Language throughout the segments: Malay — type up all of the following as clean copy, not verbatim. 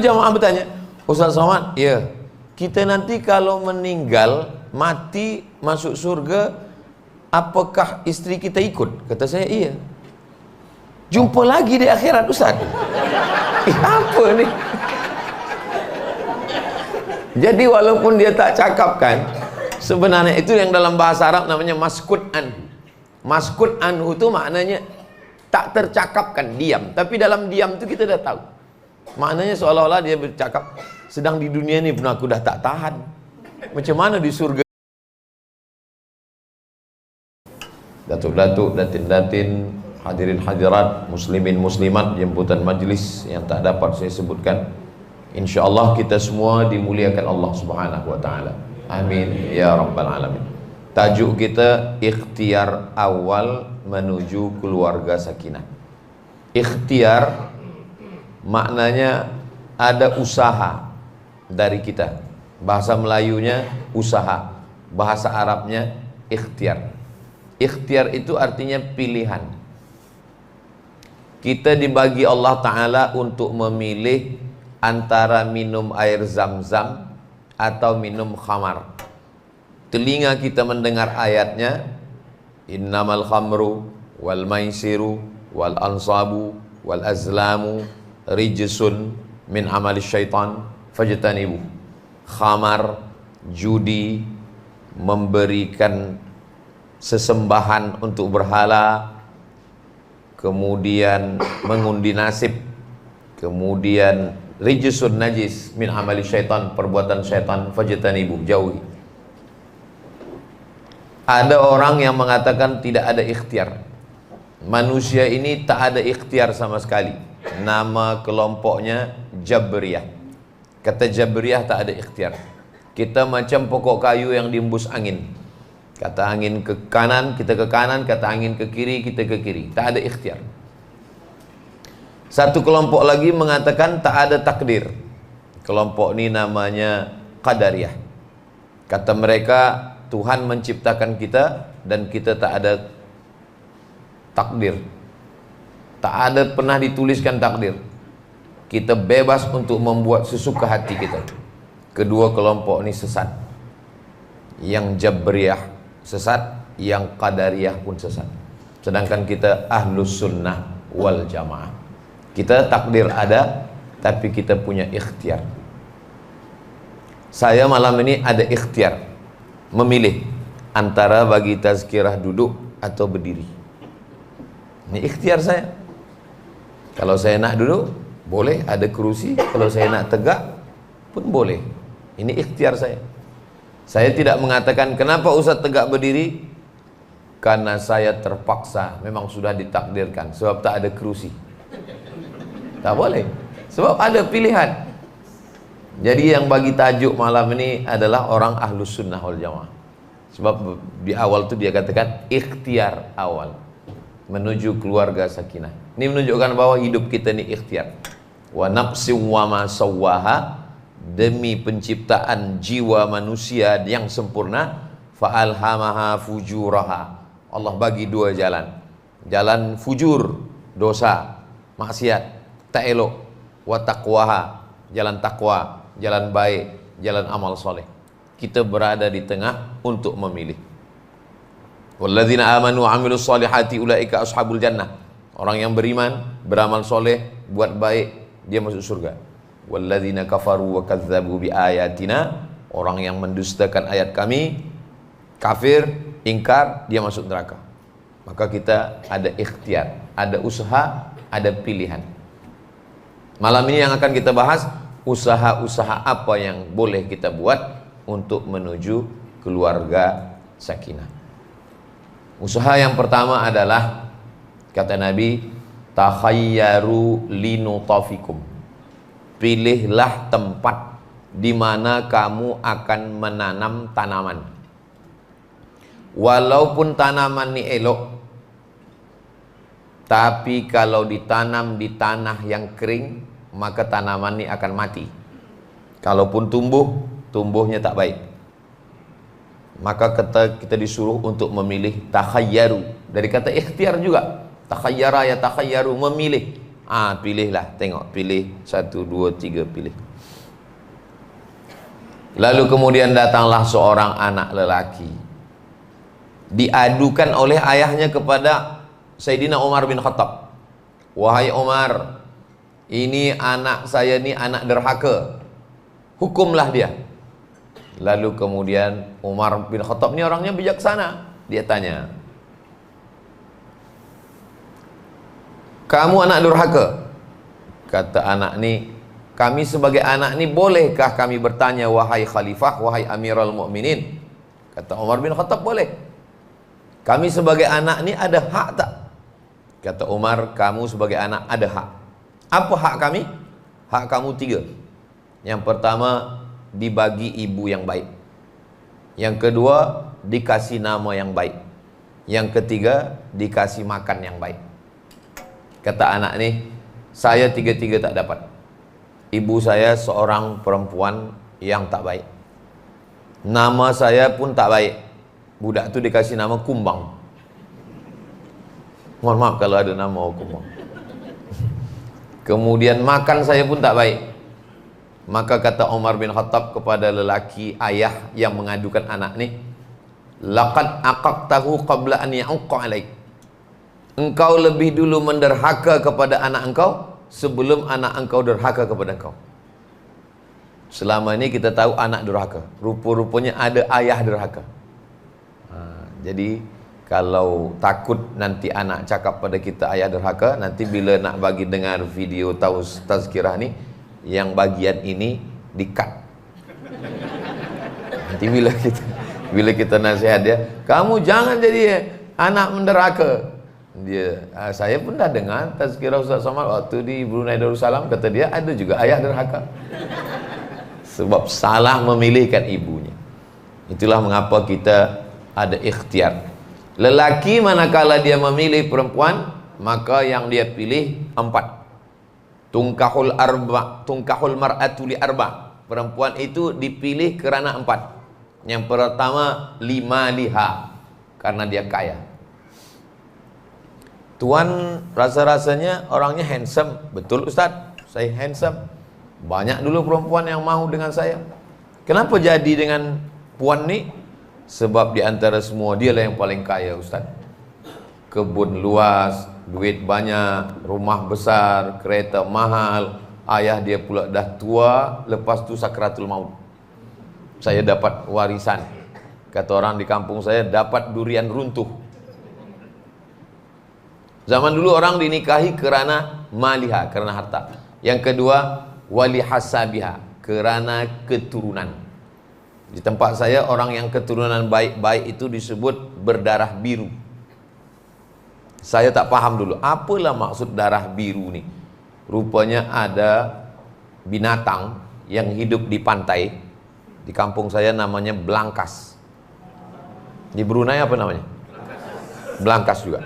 Jamaah bertanya, Ustaz Somad, iya, kita nanti kalau meninggal, mati, masuk surga, apakah istri kita ikut? Kata saya, iya. Jumpa lagi di akhirat, Ustaz. Apa nih? Jadi walaupun dia tak cakapkan, sebenarnya itu yang dalam bahasa Arab namanya maskut anhu. Maskut anhu itu maknanya tak tercakapkan, diam. Tapi dalam diam itu kita dah tahu. Maknanya seolah-olah dia bercakap, sedang di dunia ini pun aku dah tak tahan. Macam mana di surga? Datuk-datuk, datin-datin, hadirin hadirat, muslimin muslimat, jemputan majlis yang tak dapat saya sebutkan. InsyaAllah kita semua dimuliakan Allah Subhanahu wa ta'ala. Amin ya rabbal alamin. Tajuk kita ikhtiar awal menuju keluarga sakinah. Ikhtiar maknanya ada usaha dari kita. Bahasa Melayunya usaha, bahasa Arabnya ikhtiar. Ikhtiar itu artinya pilihan. Kita dibagi Allah Ta'ala untuk memilih antara minum air zam-zam atau minum khamar. Telinga kita mendengar ayatnya, innamal khamru wal maisiru wal ansabu wal azlamu rijsun min amali syaitan fajtanibu. Khamar, judi, memberikan sesembahan untuk berhala, kemudian mengundi nasib, kemudian rijsun najis min amali syaitan, perbuatan syaitan, fajtanibu, jauhi. Ada orang yang mengatakan tidak ada ikhtiar. Manusia ini tak ada ikhtiar sama sekali. Nama kelompoknya Jabriyah. Kata Jabriyah tak ada ikhtiar. Kita macam pokok kayu yang diembus angin. Kata angin ke kanan, kita ke kanan. Kata angin ke kiri, kita ke kiri. Tak ada ikhtiar. Satu kelompok lagi mengatakan tak ada takdir. Kelompok ini namanya Qadariyah. Kata mereka, Tuhan menciptakan kita dan kita tak ada takdir. Tak ada pernah dituliskan takdir. Kita bebas untuk membuat sesuka hati kita. Kedua kelompok ini sesat. Yang Jabriyah sesat, yang Qadariyah pun sesat. Sedangkan kita Ahlus Sunnah wal Jamaah. Kita takdir ada, tapi kita punya ikhtiar. Saya malam ini ada ikhtiar, memilih antara bagi tazkirah duduk atau berdiri. Ini ikhtiar saya. Kalau saya nak duduk, boleh, ada kerusi. Kalau saya nak tegak, pun boleh. Ini ikhtiar saya. Saya tidak mengatakan, kenapa Ustaz tegak berdiri? Karena saya terpaksa, memang sudah ditakdirkan, sebab tak ada kerusi. Tak boleh, sebab ada pilihan. Jadi yang bagi tajuk malam ini adalah orang Ahlus Sunnah wal Jamaah. Sebab di awal tu dia katakan ikhtiar awal menuju keluarga sakinah. Ini menunjukkan bahwa hidup kita ni ikhtiar. Wa nafsin wa ma sawwaha, demi penciptaan jiwa manusia yang sempurna, fa alhamaha fujuraha. Allah bagi dua jalan. Jalan fujur, dosa, maksiat, tak elok, wa taqwaha, jalan takwa, jalan baik, jalan amal soleh. Kita berada di tengah untuk memilih. Walladzina amanu wa amilus solihati ulaika ashabul jannah. Orang yang beriman, beramal soleh, buat baik, dia masuk surga. Walladzina kafaru wa kadzdzabu bi ayatina. Orang yang mendustakan ayat kami, kafir, ingkar, dia masuk neraka. Maka kita ada ikhtiar, ada usaha, ada pilihan. Malam ini yang akan kita bahas, usaha-usaha apa yang boleh kita buat untuk menuju keluarga sakinah. Usaha yang pertama adalah, kata Nabi, takhayyaru linutafikum. Pilihlah tempat di mana kamu akan menanam tanaman. Walaupun tanaman ini elok, tapi kalau ditanam di tanah yang kering, maka tanaman ini akan mati. Kalaupun tumbuh, tumbuhnya tak baik. Maka kita disuruh untuk memilih takhayyaru. Dari kata ikhtiar juga. Takhayyara ya takhayyaru, memilih Pilihlah, tengok, pilih 1, 2, 3, pilih. Lalu kemudian datanglah seorang anak lelaki, diadukan oleh ayahnya kepada Sayyidina Umar bin Khattab. Wahai Umar, ini anak saya ni anak derhaka, hukumlah dia. Lalu kemudian Umar bin Khattab ni orangnya bijaksana. Dia tanya, kamu anak durhaka? Kata anak ni, kami sebagai anak ni bolehkah kami bertanya, wahai khalifah, wahai amirul mukminin? Kata Umar bin Khattab, boleh. Kami sebagai anak ni ada hak tak? Kata Umar, kamu sebagai anak ada hak. Apa hak kami? Hak kamu 3. Yang pertama, dibagi ibu yang baik. Yang kedua, dikasih nama yang baik. Yang ketiga, dikasih makan yang baik. Kata anak ni, saya 3-3 tak dapat. Ibu saya seorang perempuan yang tak baik. Nama saya pun tak baik. Budak tu dikasih nama Kumbang. Mohon maaf kalau ada nama Kumbang. Kemudian makan saya pun tak baik. Maka kata Umar bin Khattab kepada lelaki ayah yang mengadukan anak ni, laqad aqaqtahu qabla an ya'uqqa alaik. Engkau lebih dulu menderhaka kepada anak engkau sebelum anak engkau derhaka kepada engkau. Selama ini kita tahu anak durhaka, rupa-rupanya ada ayah derhaka. Jadi kalau takut nanti anak cakap pada kita ayah derhaka, nanti bila nak bagi dengar video tazkirah ni, yang bagian ini di-cut. Nanti bila kita nasihat dia, kamu jangan jadi anak menderhaka. Saya pun dah dengar tazkirah Ustaz Somad waktu di Brunei Darussalam, kata dia ada juga ayah derhaka. Sebab salah memilihkan ibunya. Itulah mengapa kita ada ikhtiar. Lelaki manakala dia memilih perempuan, maka yang dia pilih 4. Tungkahul mar'atu li arba. Perempuan itu dipilih kerana 4. Yang pertama, limaliha, karena dia kaya. Tuan rasa-rasanya orangnya handsome. Betul Ustaz, saya handsome. Banyak dulu perempuan yang mahu dengan saya. Kenapa jadi dengan puan ni? Sebab di antara semua dia lah yang paling kaya Ustaz. Kebun luas, duit banyak, rumah besar, kereta mahal. Ayah dia pula dah tua, lepas tu sakratul maut. Saya dapat warisan. Kata orang di kampung saya, dapat durian runtuh. Zaman dulu orang dinikahi kerana maliha, kerana harta. Yang kedua, wali hasabiha, kerana keturunan. Di tempat saya, orang yang keturunan baik-baik itu disebut berdarah biru. Saya tak faham dulu, apalah maksud darah biru ni. Rupanya ada binatang yang hidup di pantai. Di kampung saya namanya belangkas. Di Brunei apa namanya? Belangkas juga.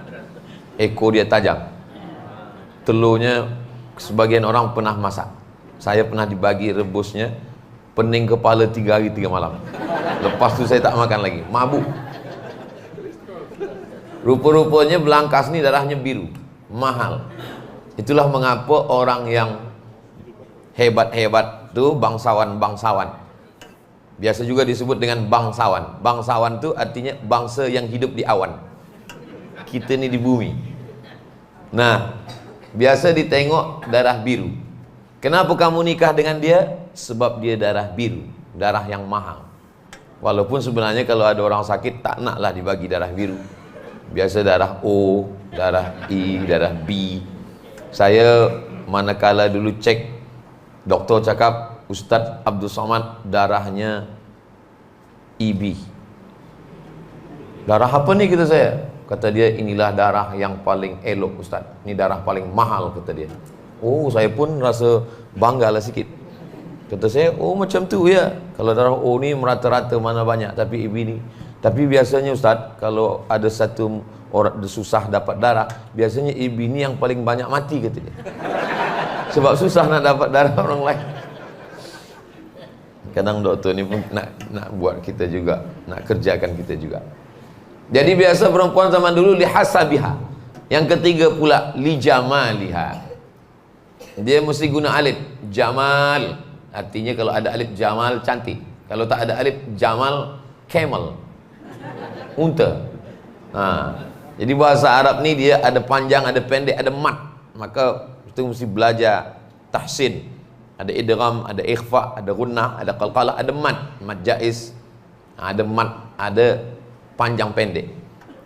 Ekor dia tajam. Telurnya sebagian orang pernah masak. Saya pernah dibagi rebusnya, pening kepala 3 hari 3 malam. Lepas tu saya tak makan lagi, mabuk. Rupa-rupanya belangkas ni darahnya biru, mahal. Itulah mengapa orang yang hebat-hebat tu bangsawan-bangsawan. Biasa juga disebut dengan bangsawan. Bangsawan tu artinya bangsa yang hidup di awan. Kita ni di bumi. Nah, biasa ditengok darah biru. Kenapa kamu nikah dengan dia? Sebab dia darah biru, darah yang mahal. Walaupun sebenarnya kalau ada orang sakit tak naklah dibagi darah biru. Biasa darah O, darah I, darah B. Saya manakala dulu cek, doktor cakap Ustaz Abdul Somad darahnya EB. Darah apa ni, kata saya? Kata dia, inilah darah yang paling elok Ustaz, ini darah paling mahal, kata dia. Oh, saya pun rasa bangga lah sikit. Kata saya, oh macam tu ya. Kalau darah O ni merata-rata mana banyak, tapi EB ni. Tapi biasanya Ustaz, kalau ada satu orang susah dapat darah, biasanya EB ni yang paling banyak mati, kata dia. Sebab susah nak dapat darah orang lain. Kadang doktor ni pun nak buat kita juga, nak kerjakan kita juga. Jadi biasa perempuan zaman dulu lihasabiha. Yang ketiga pula lijamaliha. Dia mesti guna alif. Jamal. Artinya kalau ada alif Jamal cantik. Kalau tak ada alif Jamal camel. Unta. Jadi bahasa Arab ni dia ada panjang, ada pendek, ada mat. Maka kita mesti belajar tahsin. Ada idgham, ada ikhfa, ada gunnah, ada qalqalah, ada mat. Mat jaiz. Ada mat, ada panjang pendek.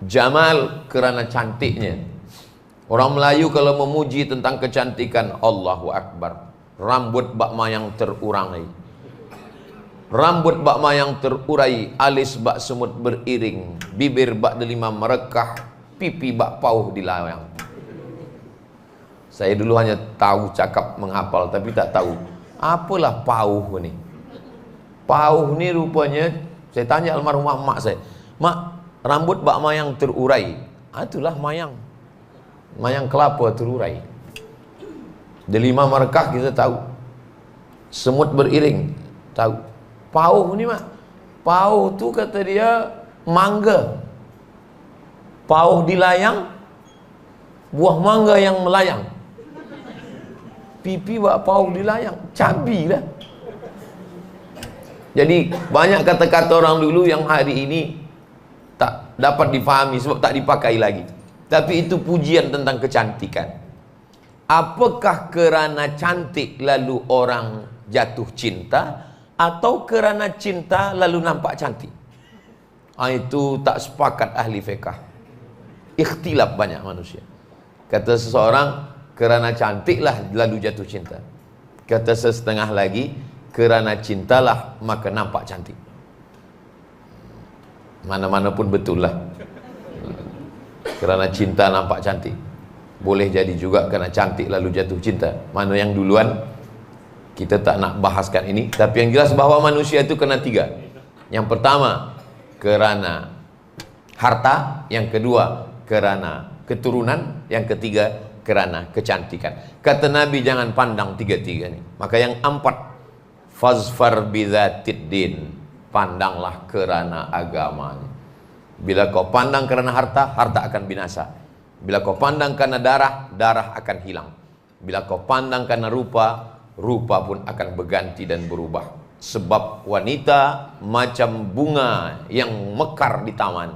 Jamal kerana cantiknya. Orang Melayu kalau memuji tentang kecantikan, Allahu Akbar. Rambut bak mayang terurai. Rambut bak mayang terurai, alis bak semut beriring, bibir bak delima merekah, pipi bak pauh dilayang. Saya dulu hanya tahu cakap menghafal, tapi tak tahu apalah pauh ni. Pauh ni rupanya, saya tanya almarhumah mak saya, mak, rambut bak mayang terurai, itulah mayang. Mayang kelapa terurai. Delima merekah kita tahu. Semut beriring, tahu. Pauh ni mak, pauh tu kata dia mangga. Pauh dilayang, buah mangga yang melayang. Pipi buat pauh dilayang, cabi lah. Jadi banyak kata-kata orang dulu yang hari ini tak dapat difahami sebab tak dipakai lagi. Tapi itu pujian tentang kecantikan. Apakah kerana cantik lalu orang jatuh cinta, atau kerana cinta lalu nampak cantik? Itu tak sepakat ahli fiqh. Ikhtilaf banyak manusia. Kata seseorang, kerana cantiklah lalu jatuh cinta. Kata sesetengah lagi, kerana cintalah maka nampak cantik. Mana-mana pun betul lah. Kerana cinta nampak cantik. Boleh jadi juga kerana cantik lalu jatuh cinta. Mana yang duluan? Kita tak nak bahaskan ini. Tapi yang jelas bahawa manusia itu kena tiga. Yang pertama, kerana harta. Yang kedua, kerana keturunan. Yang ketiga, kerana kecantikan. Kata Nabi, jangan pandang tiga-tiga ni. Maka yang empat, fazfar bidzatid din, pandanglah kerana agamanya. Bila kau pandang kerana harta, harta akan binasa. Bila kau pandang kerana darah, darah akan hilang. Bila kau pandang kerana rupa, rupa pun akan berganti dan berubah. Sebab wanita macam bunga yang mekar di taman.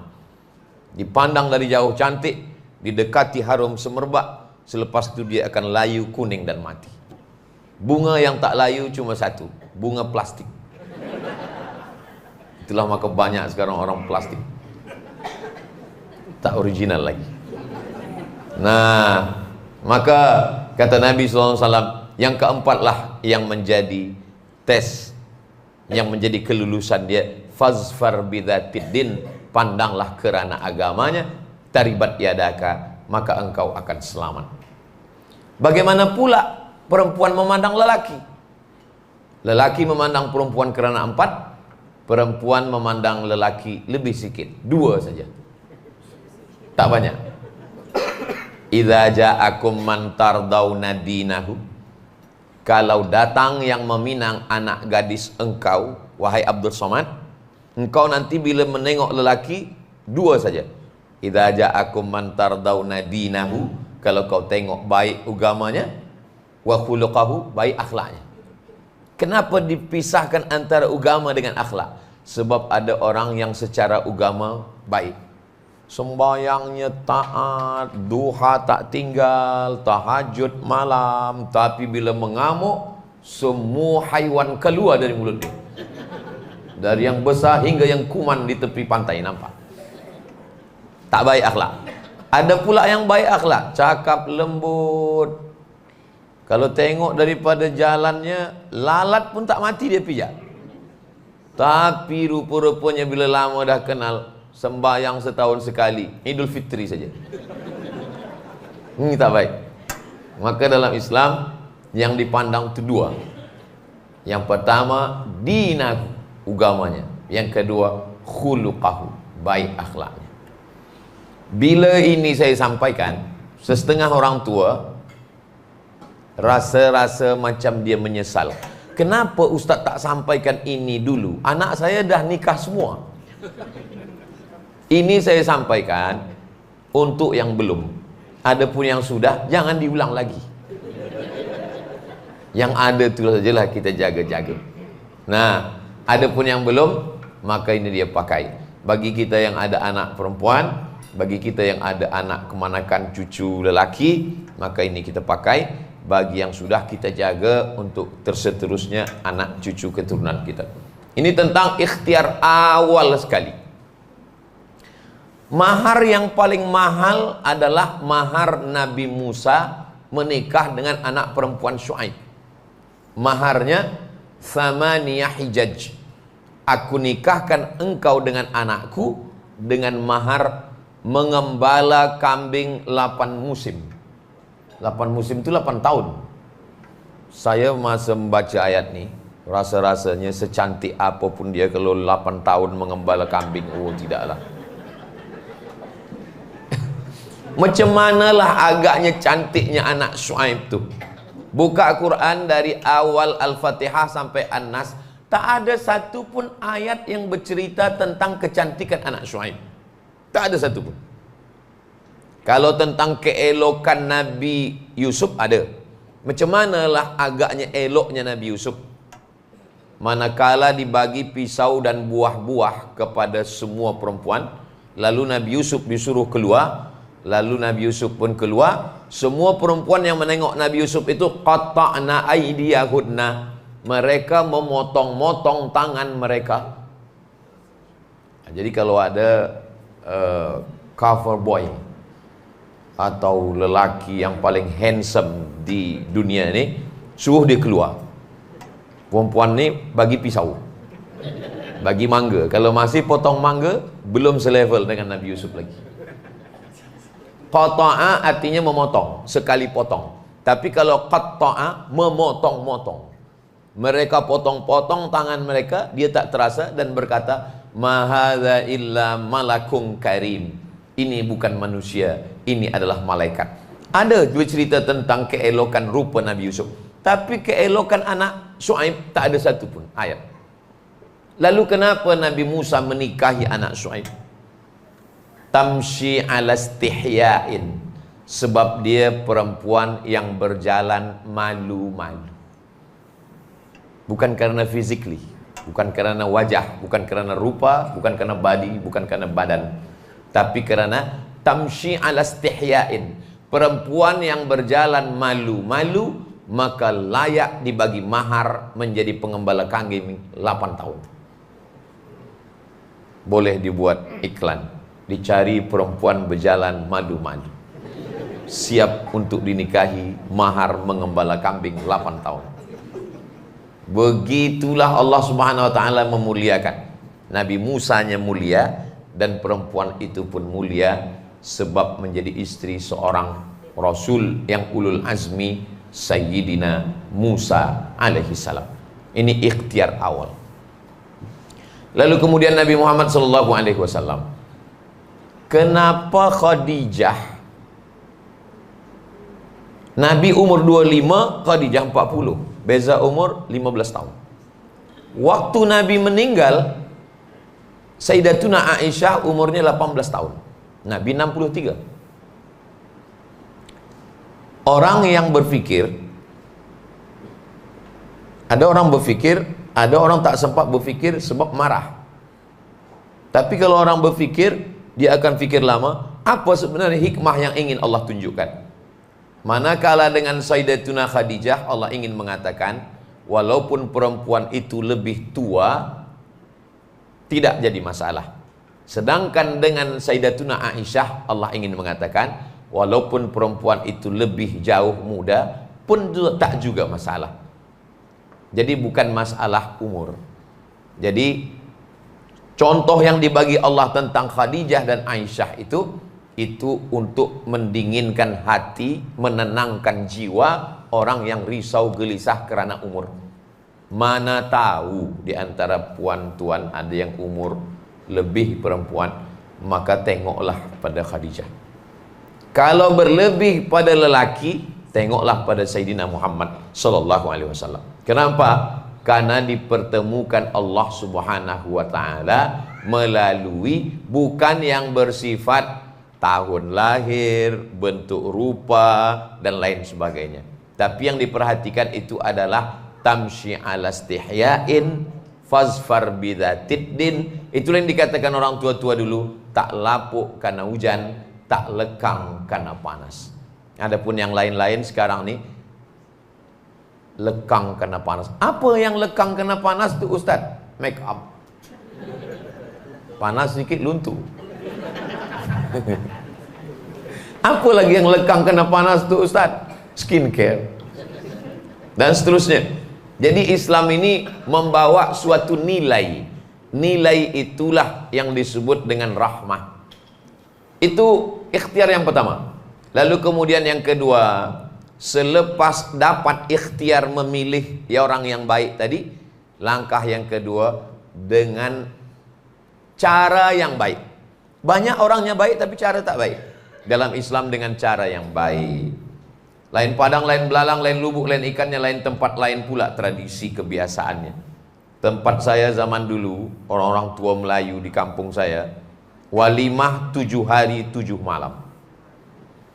Dipandang dari jauh cantik, didekati harum semerbak, selepas itu dia akan layu, kuning dan mati. Bunga yang tak layu cuma satu, bunga plastik. Itulah maka banyak sekarang orang plastik, tak original lagi. Nah, maka kata Nabi SAW, yang keempatlah yang menjadi tes, yang menjadi kelulusan dia, fazfar bidzatid din, pandanglah kerana agamanya, taribat yadaka, maka engkau akan selamat. Bagaimana pula perempuan memandang lelaki? Lelaki memandang perempuan kerana empat, perempuan memandang lelaki lebih sikit, dua saja, tak banyak. Idza ja'akum man tardawna dinahu, kalau datang yang meminang anak gadis engkau, wahai Abdul Somad, engkau nanti bila menengok lelaki, dua saja. Idza ja'akum man tardawna dinahu, kalau kau tengok baik agamanya, wa khuluqahu, baik akhlaknya. Kenapa dipisahkan antara agama dengan akhlak? Sebab ada orang yang secara agama baik, sembayangnya taat, duha tak tinggal, tahajud malam, tapi bila mengamuk, semua haiwan keluar dari mulut dia. Dari yang besar hingga yang kuman di tepi pantai, nampak? Tak baik akhlak. Ada pula yang baik akhlak, cakap lembut. Kalau tengok daripada jalannya, lalat pun tak mati dia pijak. Tapi rupa-rupanya bila lama dah kenal, sembahyang setahun sekali, Idul Fitri saja. Ini tak baik. Maka dalam Islam yang dipandang itu dua. Yang pertama dinahu, agamanya. Yang kedua khuluqahu, baik akhlaknya. Bila ini saya sampaikan, setengah orang tua rasa-rasa macam dia menyesal. Kenapa ustaz tak sampaikan ini dulu? Anak saya dah nikah semua. Ini saya sampaikan untuk yang belum. Adapun yang sudah, jangan diulang lagi. Yang ada itu sajalah kita jaga-jaga. Nah, ada pun yang belum, maka ini dia pakai. Bagi kita yang ada anak perempuan, bagi kita yang ada anak kemanakan cucu lelaki, maka ini kita pakai. Bagi yang sudah kita jaga untuk terseterusnya anak cucu keturunan kita. Ini tentang ikhtiar awal sekali. Mahar yang paling mahal adalah mahar Nabi Musa menikah dengan anak perempuan Syuaib. Maharnya thamaniyah hijaj. Aku nikahkan engkau dengan anakku dengan mahar mengembala kambing 8 musim. 8 musim itu 8 tahun. Saya masa membaca ayat ini, rasa-rasanya secantik apapun dia kalau 8 tahun mengembala kambing. Oh, tidaklah. Macam manalah agaknya cantiknya anak Syuaib tuh. Buka Quran dari awal Al-Fatihah sampai An-Nas, tak ada satu pun ayat yang bercerita tentang kecantikan anak Syuaib. Tak ada satu pun. Kalau tentang keelokan Nabi Yusuf ada. Macam manalah agaknya eloknya Nabi Yusuf. Manakala dibagi pisau dan buah-buah kepada semua perempuan, lalu Nabi Yusuf disuruh keluar, lalu Nabi Yusuf pun keluar. Semua perempuan yang menengok Nabi Yusuf itu qata'na aydiyahunna, mereka memotong-motong tangan mereka. Jadi kalau ada cover boy atau lelaki yang paling handsome di dunia ini, suruh dia keluar. Perempuan ni bagi pisau, bagi mangga. Kalau masih potong mangga, belum selevel dengan Nabi Yusuf lagi. Qata'a artinya memotong, sekali potong. Tapi kalau qatta'a, memotong-motong. Mereka potong-potong tangan mereka, dia tak terasa dan berkata, ma hadza illa malakun karim. Ini bukan manusia, ini adalah malaikat. Ada dua cerita tentang keelokan rupa Nabi Yusuf, tapi keelokan anak Syuaib tak ada satu pun ayat. Lalu kenapa Nabi Musa menikahi anak Syuaib? Tamshi ala istihyain, sebab dia perempuan yang berjalan malu-malu. Bukan karena physically, bukan karena wajah, bukan karena rupa, bukan karena body, bukan karena badan, tapi karena tamshi ala istihyain, perempuan yang berjalan malu-malu, maka layak dibagi mahar menjadi pengembala kambing 8 tahun. Boleh dibuat iklan, dicari perempuan berjalan malu-malu, siap untuk dinikahi, mahar mengembala kambing 8 tahun. Begitulah Allah Subhanahu wa taala memuliakan. Nabi Musanya mulia dan perempuan itu pun mulia sebab menjadi istri seorang Rasul yang ulul azmi, Sayyidina Musa alaihi salam. Ini ikhtiar awal. Lalu kemudian Nabi Muhammad sallallahu alaihi wasallam, kenapa Khadijah? Nabi umur 25, Khadijah 40. Beza umur 15 tahun. Waktu Nabi meninggal, Sayyidatuna Aisyah umurnya 18 tahun. Nabi 63. Orang yang berfikir, ada orang berfikir, ada orang tak sempat berfikir sebab marah. Tapi kalau orang berfikir, dia akan fikir lama, apa sebenarnya hikmah yang ingin Allah tunjukkan. Manakala dengan Sayyidatuna Khadijah, Allah ingin mengatakan, walaupun perempuan itu lebih tua, tidak jadi masalah. Sedangkan dengan Sayyidatuna Aisyah, Allah ingin mengatakan, walaupun perempuan itu lebih jauh muda, pun tak juga masalah. Jadi bukan masalah umur. Jadi contoh yang dibagi Allah tentang Khadijah dan Aisyah itu untuk mendinginkan hati, menenangkan jiwa orang yang risau gelisah kerana umur. Mana tahu di antara puan tuan ada yang umur lebih perempuan, maka tengoklah pada Khadijah. Kalau berlebih pada lelaki, tengoklah pada Sayyidina Muhammad sallallahu alaihi wasallam. Kenapa? Karena dipertemukan Allah Subhanahu wa taala melalui bukan yang bersifat tahun lahir, bentuk rupa dan lain sebagainya, Tapi yang diperhatikan itu adalah tamshi ala istihyain fazfar bidzatid din. Itulah yang dikatakan orang tua-tua dulu, tak lapuk karena hujan, tak lekang karena panas. Adapun yang lain-lain sekarang nih lekang karena panas. Apa yang lekang karena panas tuh Ustaz? Make up. Panas sedikit luntur. Apa lagi yang lekang karena panas tuh Ustaz? Skincare. Dan seterusnya. Jadi Islam ini membawa suatu nilai. Nilai itulah yang disebut dengan rahmah. Itu ikhtiar yang pertama. Lalu kemudian yang kedua, selepas dapat ikhtiar memilih ya orang yang baik tadi, langkah yang kedua dengan cara yang baik. Banyak orangnya baik tapi cara tak baik. Dalam Islam dengan cara yang baik. Lain padang, lain belalang, lain lubuk, lain ikannya, lain tempat, lain pula tradisi kebiasaannya. Tempat saya zaman dulu, orang-orang tua Melayu di kampung saya, walimah 7 hari 7 malam.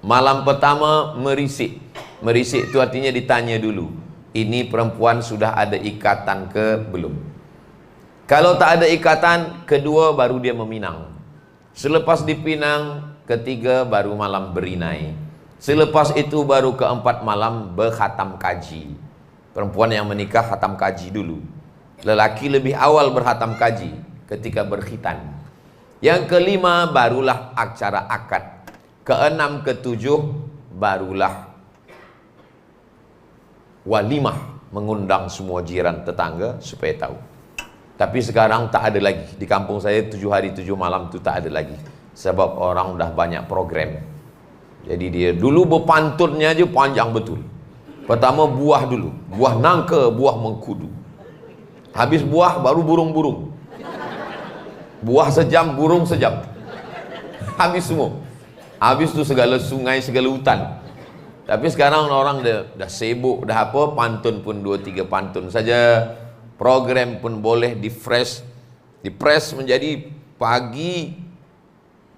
Malam pertama merisik. Merisik itu artinya ditanya dulu, ini perempuan sudah ada ikatan ke belum? Kalau tak ada ikatan, kedua baru dia meminang. Selepas dipinang, ketiga baru malam berinai. Selepas itu baru keempat malam berkhatam kaji. Perempuan yang menikah khatam kaji dulu. Lelaki lebih awal berkhatam kaji ketika berkhitan. Yang kelima barulah acara akad. Keenam, ketujuh barulah walimah, mengundang semua jiran tetangga supaya tahu. Tapi sekarang tak ada lagi. Di kampung saya 7 hari 7 malam itu tak ada lagi. Sebab orang udah banyak program. Jadi dia dulu berpantunnya aja panjang betul. Pertama buah dulu, buah nangka, buah mengkudu. Habis buah baru burung-burung. Buah sejam, burung sejam. Habis semua. Habis tu segala sungai, segala hutan. Tapi sekarang orang dah sibuk, dah apa, pantun pun 2-3 pantun saja. Program pun boleh di-press menjadi pagi.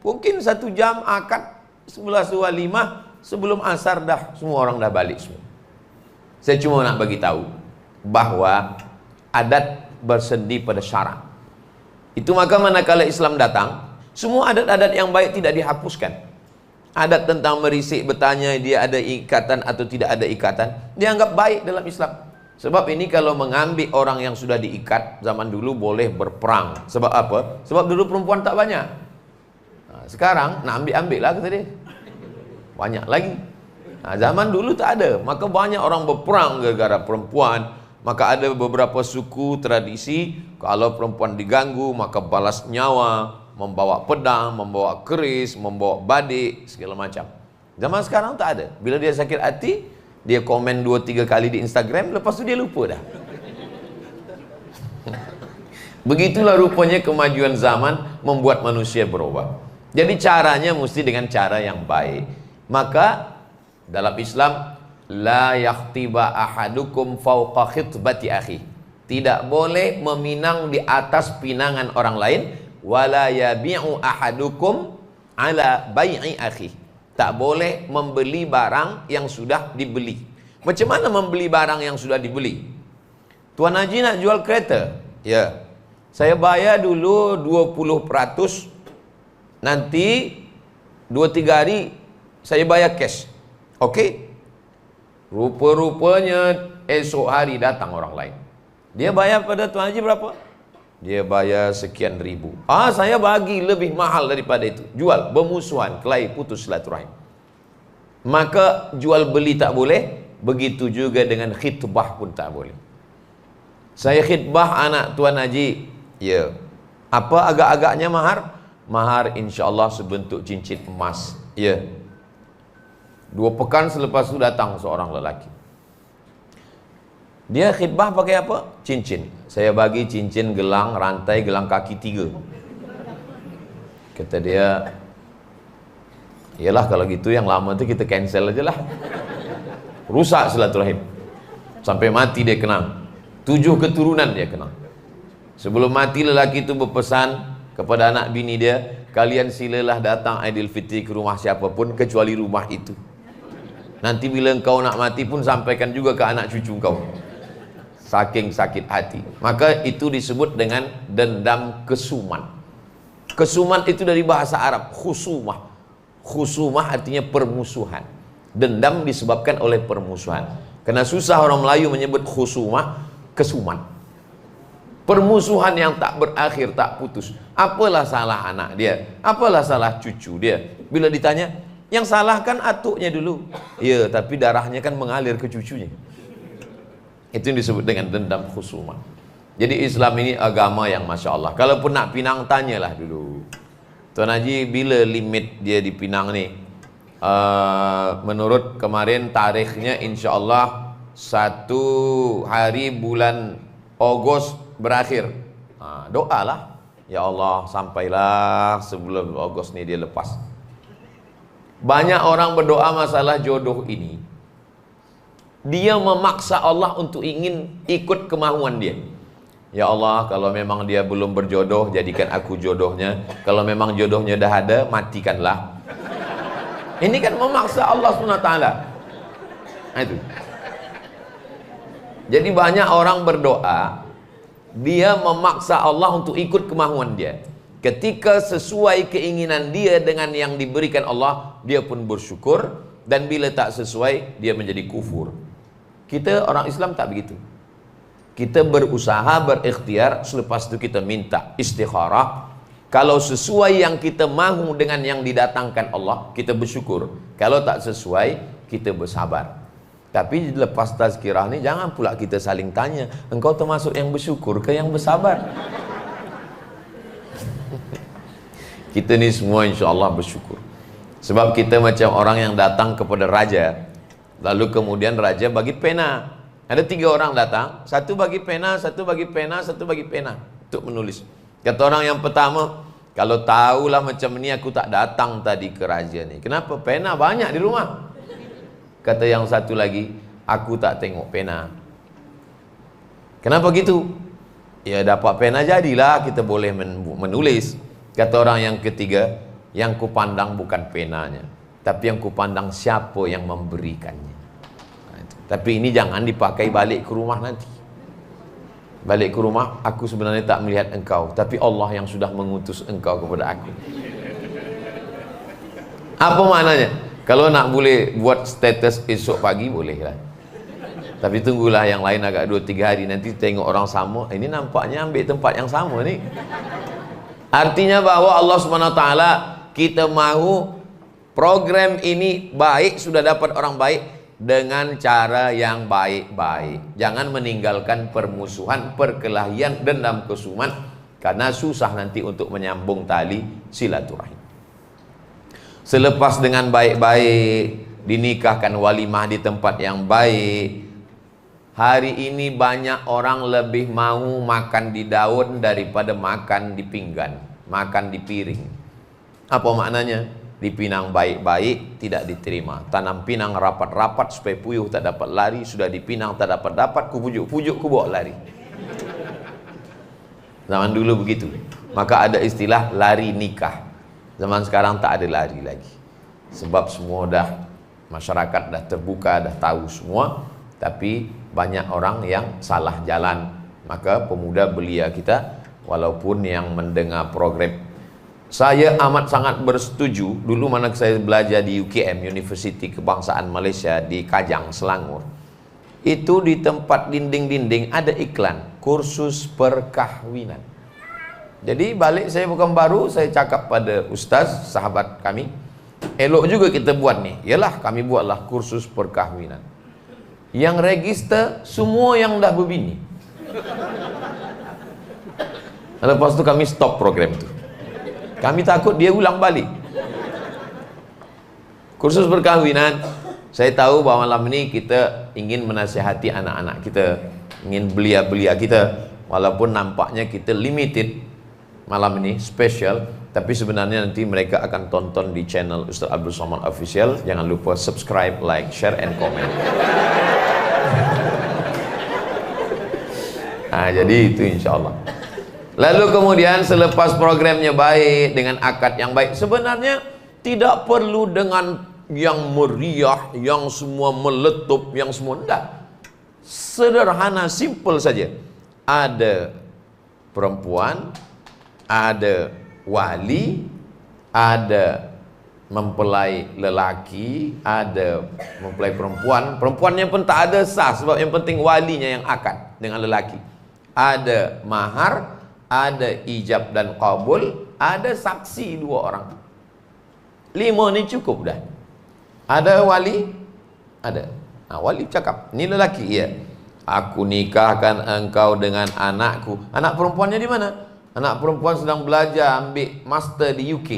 Mungkin 1 jam akad. 11.25 sebelum asar dah semua orang dah balik semua. Saya cuma nak bagi tahu bahwa adat bersendi pada syarak. Itu maka manakala Islam datang, semua adat-adat yang baik tidak dihapuskan. Adat tentang merisik bertanya dia ada ikatan atau tidak ada ikatan, dianggap baik dalam Islam. Sebab ini kalau mengambil orang yang sudah diikat, zaman dulu boleh berperang. Sebab apa? Sebab dulu perempuan tak banyak. Sekarang nak ambil lah kata dia, banyak lagi. Zaman dulu tak ada, maka banyak orang berperang gara-gara perempuan. Maka ada beberapa suku tradisi, kalau perempuan diganggu maka balas nyawa, membawa pedang, membawa keris, membawa badik, segala macam. Zaman sekarang tak ada. Bila dia sakit hati, dia komen 2-3 kali di Instagram, lepas tu dia lupa dah. Begitulah rupanya kemajuan zaman membuat manusia berubah. Jadi caranya mesti dengan cara yang baik. Maka dalam Islam, la yakhtiba ahadukum fauqa khitbati akhi. Tidak boleh meminang di atas pinangan orang lain. Wala yabi'u ahadukum ala bai'i akhi. Tak boleh membeli barang yang sudah dibeli. Macam mana membeli barang yang sudah dibeli? Tuan Haji nak jual kereta? Ya. Saya bayar dulu 20%. Nanti 2-3 hari saya bayar cash. Okey? Rupa-rupanya esok hari datang orang lain. Dia bayar pada Tuan Haji berapa? Dia bayar sekian ribu. Saya bagi lebih mahal daripada itu. Jual, bermusuhan, kelahi, putus silaturahim. Maka jual beli tak boleh. Begitu juga dengan khitbah pun tak boleh. Saya khitbah anak Tuan Haji. Ya. Apa agak-agaknya mahar? Mahar insya-Allah sebentuk cincin emas. Ya. 2 pekan selepas itu datang seorang lelaki. Dia khitbah pakai apa? Cincin. Saya bagi cincin, gelang, rantai, gelang kaki 3. Kata dia, iyalah kalau gitu yang lama itu kita cancel aja lah. Rusak silaturahim. Sampai mati dia kenang. 7 keturunan dia kenang. Sebelum mati lelaki itu berpesan kepada anak bini dia, kalian silalah datang Aidilfitri ke rumah siapapun kecuali rumah itu. Nanti bila engkau nak mati pun sampaikan juga ke anak cucu kau. Saking sakit hati. Maka itu disebut dengan dendam kesuman. Kesuman itu dari bahasa Arab, khusumah. Khusumah artinya permusuhan. Dendam disebabkan oleh permusuhan. Karena susah orang Melayu menyebut khusumah, kesuman. Permusuhan yang tak berakhir, tak putus. Apalah salah anak dia? Apalah salah cucu dia? Bila ditanya, yang salah kan atuknya dulu. Ya, tapi darahnya kan mengalir ke cucunya. Itu yang disebut dengan dendam khusumah. Jadi Islam ini agama yang Masya Allah. Kalaupun nak pinang, tanyalah dulu, Tuan Haji, bila limit dia di Pinang ni? Menurut kemarin tarikhnya insya Allah 1 hari bulan Ogos berakhir. Doalah, ya Allah sampailah sebelum Ogos ni dia lepas. Banyak orang berdoa masalah jodoh ini, dia memaksa Allah untuk ingin ikut kemauan dia. Ya Allah, kalau memang dia belum berjodoh, jadikan aku jodohnya. Kalau memang jodohnya dah ada, matikanlah. Ini kan memaksa Allah SWT. Itu. Jadi banyak orang berdoa, dia memaksa Allah untuk ikut kemauan dia. Ketika sesuai keinginan dia dengan yang diberikan Allah, dia pun bersyukur. Dan bila tak sesuai, dia menjadi kufur. Kita orang Islam tak begitu. Kita berusaha, berikhtiar, selepas itu kita minta istikharah. Kalau sesuai yang kita mahu dengan yang didatangkan Allah, kita bersyukur. Kalau tak sesuai, kita bersabar. Tapi lepas tazkirah ni, jangan pula kita saling tanya, engkau termasuk yang bersyukur ke yang bersabar? Kita ni semua insya Allah bersyukur. Sebab kita macam orang yang datang kepada raja, lalu kemudian raja bagi pena. Ada 3 orang datang, satu bagi pena, satu bagi pena, satu bagi pena untuk menulis. Kata orang yang pertama, kalau tahulah macam ni aku tak datang tadi ke raja ni. Kenapa? Pena banyak di rumah. Kata yang satu lagi, aku tak tengok pena. Kenapa gitu? Ya dapat pena jadilah kita boleh menulis. Kata orang yang ketiga, yang kupandang bukan penanya, tapi yang kupandang siapa yang memberikannya. Tapi ini jangan dipakai balik ke rumah nanti. Balik ke rumah, aku sebenarnya tak melihat engkau, tapi Allah yang sudah mengutus engkau kepada aku. Apa maknanya? Kalau nak boleh buat status esok pagi, bolehlah. Tapi tunggulah yang lain agak 2-3 hari, nanti tengok orang sama, ini nampaknya ambil tempat yang sama ni. Artinya bahwa Allah SWT, kita mahu program ini baik, sudah dapat orang baik, dengan cara yang baik-baik. Jangan meninggalkan permusuhan, perkelahian, dendam kesuman, karena susah nanti untuk menyambung tali silaturahim. Selepas dengan baik-baik, dinikahkan, walimah di tempat yang baik. Hari ini banyak orang lebih mau makan di daun daripada makan di pinggan, makan di piring. Apa maknanya? Dipinang baik-baik tidak diterima. Tanam pinang rapat-rapat supaya puyuh tak dapat lari. Sudah dipinang tak dapat-dapat, ku pujuk-pujuk, ku bawa lari. Zaman dulu begitu. Maka ada istilah lari nikah. Zaman sekarang tak ada lari lagi. Sebab semua dah, masyarakat dah terbuka, dah tahu semua. Tapi banyak orang yang salah jalan. Maka pemuda belia kita, walaupun yang mendengar program, saya amat sangat bersetuju. Dulu mana saya belajar di UKM, Universiti Kebangsaan Malaysia di Kajang, Selangor. Itu di tempat dinding-dinding ada iklan kursus perkahwinan. Jadi balik saya bukan baru, saya cakap pada ustaz, sahabat kami, elok juga kita buat nih. Yalah, kami buatlah kursus perkahwinan. Yang register semua yang dah berbini. Lepas tu kami stop program tu. Kami takut dia ulang balik. Kursus perkahwinan, saya tahu bahwa malam ini kita ingin menasihati anak-anak kita, ingin belia-belia kita, walaupun nampaknya kita limited malam ini, special, tapi sebenarnya nanti mereka akan tonton di channel Ustaz Abdul Somad Official. Jangan lupa subscribe, like, share, and comment. Nah, jadi itu insya Allah. Lalu kemudian selepas programnya baik, dengan akad yang baik, sebenarnya tidak perlu dengan yang meriah, yang semua meletup, yang semua enggak. Sederhana, simple saja. Ada perempuan, ada wali, ada mempelai lelaki, ada mempelai perempuan. Perempuannya pun tak ada sah, sebab yang penting walinya yang akad dengan lelaki. Ada mahar, ada ijab dan qabul, ada saksi 2 orang. 5 ni cukup dah. Ada wali? Ada. Wali cakap, ni lelaki, ya. Aku nikahkan engkau dengan anakku. Anak perempuannya di mana? Anak perempuan sedang belajar ambil master di UK.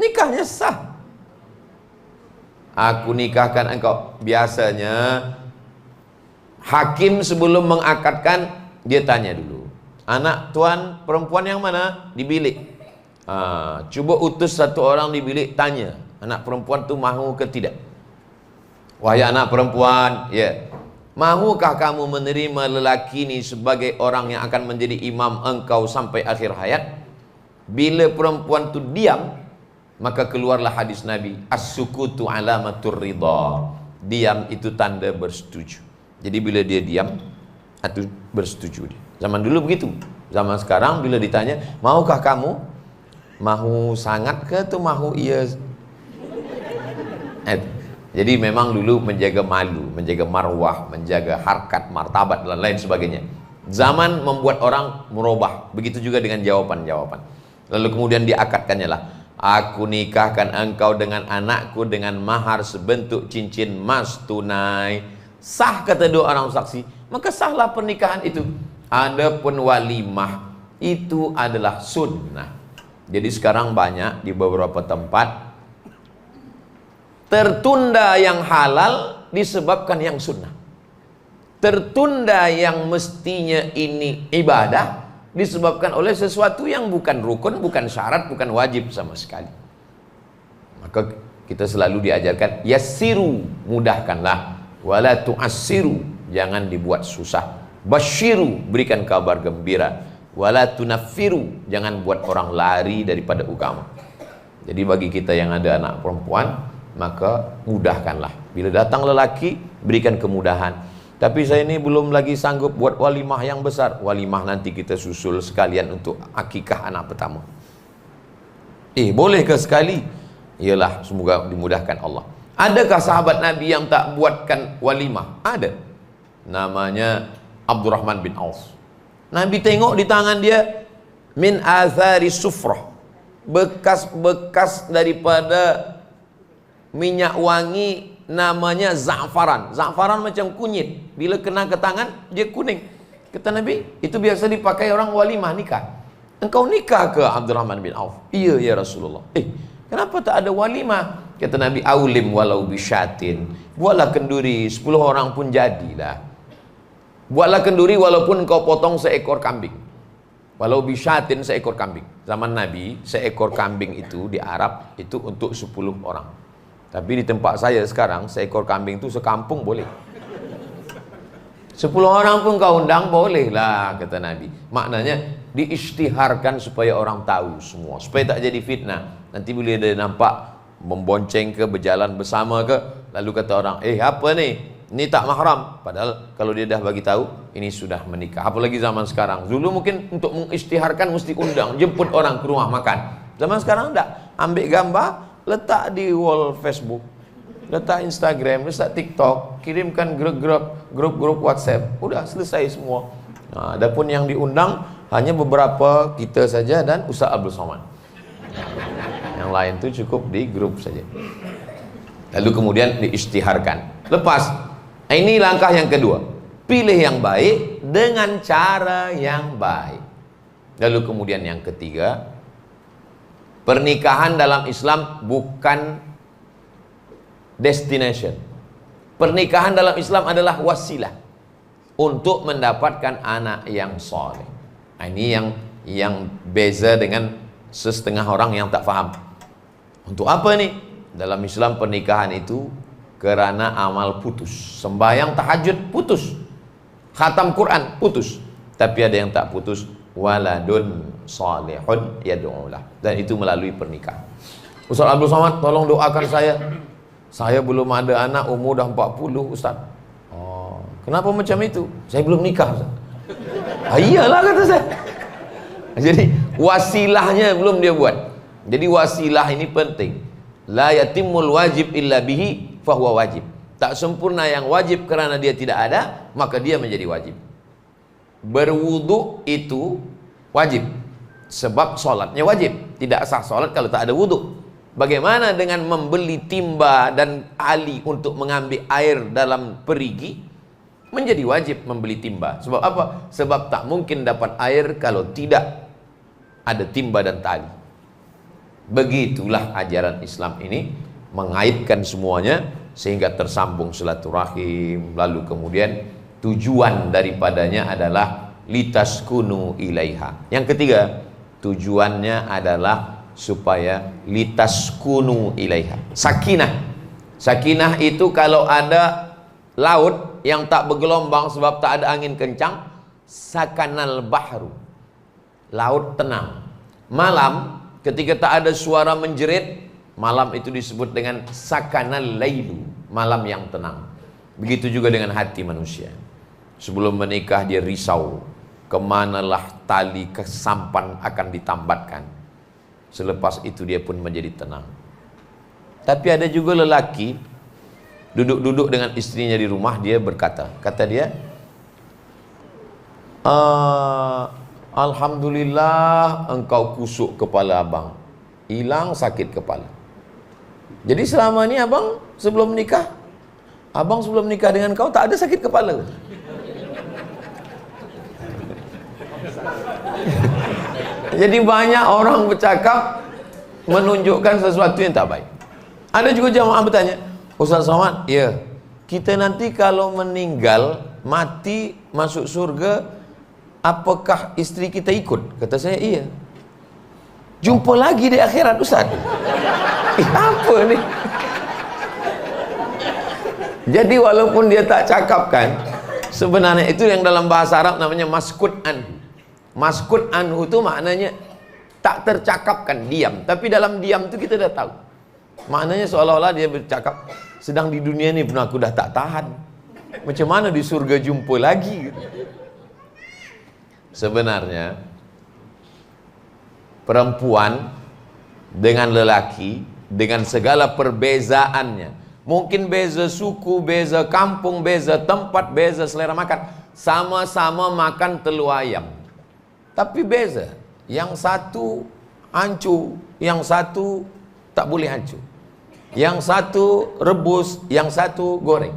Nikahnya sah. Aku nikahkan engkau. Biasanya hakim sebelum mengakadkan, dia tanya dulu, anak tuan perempuan yang mana? Di bilik. Cuba utus 1 orang di bilik, tanya anak perempuan tu mahu ke tidak. Wahai anak perempuan, ya, mahukah kamu menerima lelaki ni sebagai orang yang akan menjadi imam engkau sampai akhir hayat? Bila perempuan tu diam, maka keluarlah hadis Nabi, as-sukutu alamatur ridha. Diam itu tanda bersetuju. Jadi bila dia diam, itu bersetuju dia. Zaman dulu begitu. Zaman sekarang bila ditanya, mahukah kamu? Mahu sangat ke tu mahu iya? Jadi memang dulu menjaga malu, menjaga marwah, menjaga harkat, martabat dan lain sebagainya. Zaman membuat orang merubah. Begitu juga dengan jawaban-jawaban. Lalu kemudian diakadkannya lah, aku nikahkan engkau dengan anakku dengan mahar sebentuk cincin emas tunai. Sah kata 2 orang saksi, maka sahlah pernikahan itu. Adapun walimah itu adalah sunnah. Jadi sekarang banyak di beberapa tempat tertunda yang halal disebabkan yang sunnah. Tertunda yang mestinya ini ibadah disebabkan oleh sesuatu yang bukan rukun, bukan syarat, bukan wajib sama sekali. Maka kita selalu diajarkan yassiru, mudahkanlah, wala tu'assiru, jangan dibuat susah. Basyiru, berikan kabar gembira, wala tunaffiru, jangan buat orang lari daripada agama. Jadi bagi kita yang ada anak perempuan, maka mudahkanlah. Bila datang lelaki, berikan kemudahan. Tapi saya ini belum lagi sanggup buat walimah yang besar. Walimah nanti kita susul sekalian untuk akikah anak pertama. Boleh ke sekali? Iyalah, semoga dimudahkan Allah. Adakah sahabat Nabi yang tak buatkan walimah? Ada. Namanya Abdurrahman bin Auf. Nabi tengok di tangan dia, min athari sufrah, bekas-bekas daripada minyak wangi namanya za'faran. Za'faran macam kunyit, bila kena ke tangan dia kuning. Kata Nabi, itu biasa dipakai orang walimah nikah. Engkau nikah ke Abdurrahman bin Auf? Iya ya Rasulullah. Kenapa tak ada walimah? Kata Nabi, aulim walau bisyatin, buatlah kenduri 10 orang pun jadilah. Buatlah kenduri walaupun kau potong seekor kambing. Walau bisyatin, seekor kambing. Zaman Nabi, seekor kambing itu di Arab itu untuk 10 orang. Tapi di tempat saya sekarang, seekor kambing itu sekampung boleh. 10 orang pun kau undang, boleh lah, kata Nabi. Maknanya diisytiharkan supaya orang tahu semua, supaya tak jadi fitnah. Nanti bila dia nampak membonceng ke, berjalan bersama ke, lalu kata orang, apa ni? Ini tak mahram. Padahal kalau dia dah bagi tahu, ini sudah menikah. Apalagi zaman sekarang. Dulu mungkin untuk mengisytiharkan mesti undang, jemput orang ke rumah makan. Zaman sekarang tak. Ambil gambar, letak di wall Facebook, letak Instagram, letak TikTok, kirimkan grup WhatsApp, udah selesai semua. Adapun yang diundang hanya beberapa kita saja dan Ustaz Abdul Somad. Yang lain tu cukup di grup saja. Lalu kemudian diisytiharkan. Lepas, ini langkah yang kedua. Pilih yang baik dengan cara yang baik. Lalu kemudian yang ketiga, pernikahan dalam Islam bukan destination. Pernikahan dalam Islam adalah wasilah untuk mendapatkan anak yang soleh. Ini yang beza dengan setengah orang yang tak faham. Untuk apa nih? Dalam Islam pernikahan itu kerana amal putus. Sembahyang tahajud putus. Khatam Quran putus. Tapi ada yang tak putus, waladun salihun yad'ulah. Dan itu melalui pernikahan. Ustaz Abdul Somad, tolong doakan saya. Saya belum ada anak, umur dah 40, Ustaz. Oh, kenapa macam itu? Saya belum nikah, Ustaz. Iyalah, kata saya. Jadi wasilahnya belum dia buat. Jadi wasilah ini penting. La yatimul wajib illa bihi fahuwa wajib. Tak sempurna yang wajib kerana dia tidak ada, maka dia menjadi wajib. Berwudu itu wajib, sebab solatnya wajib. Tidak sah solat kalau tak ada wudu. Bagaimana dengan membeli timba dan ali untuk mengambil air dalam perigi? Menjadi wajib membeli timba. Sebab apa? Sebab tak mungkin dapat air kalau tidak ada timba dan tali. Begitulah ajaran Islam ini, mengaitkan semuanya sehingga tersambung silaturahim. Lalu kemudian tujuan daripadanya adalah litaskunu ilaiha. Yang ketiga, tujuannya adalah supaya litaskunu ilaiha. Sakinah. Sakinah itu kalau ada laut yang tak bergelombang sebab tak ada angin kencang, sakanal bahru. Laut tenang. Malam ketika tak ada suara menjerit, malam itu disebut dengan sakanal lailu, malam yang tenang. Begitu juga dengan hati manusia. Sebelum menikah dia risau, kemanalah tali kesampan akan ditambatkan. Selepas itu dia pun menjadi tenang. Tapi ada juga lelaki duduk-duduk dengan istrinya di rumah, dia berkata, kata dia, alhamdulillah engkau kusuk kepala abang, hilang sakit kepala. Jadi selama ini abang sebelum nikah, abang sebelum nikah dengan kau tak ada sakit kepala. Jadi banyak orang bercakap menunjukkan sesuatu yang tak baik. Ada juga jamaah bertanya, Ustaz Somad, ya, kita nanti kalau meninggal, mati, masuk surga, apakah istri kita ikut? Kata saya, iya. Jumpa lagi di akhirat, Ustaz. Apa ni? Jadi walaupun dia tak cakapkan, sebenarnya itu yang dalam bahasa Arab namanya maskut anhu. Maskut anhu itu maknanya tak tercakapkan, diam. Tapi dalam diam itu kita dah tahu. Maknanya seolah-olah dia bercakap, sedang di dunia ni pun aku dah tak tahan. Macam mana di surga jumpa lagi? Sebenarnya perempuan dengan lelaki, dengan segala perbezaannya, mungkin beza suku, beza kampung, beza tempat, beza selera makan, sama-sama makan telur ayam, tapi beza. Yang satu hancur, yang satu tak boleh hancur, yang satu rebus, yang satu goreng.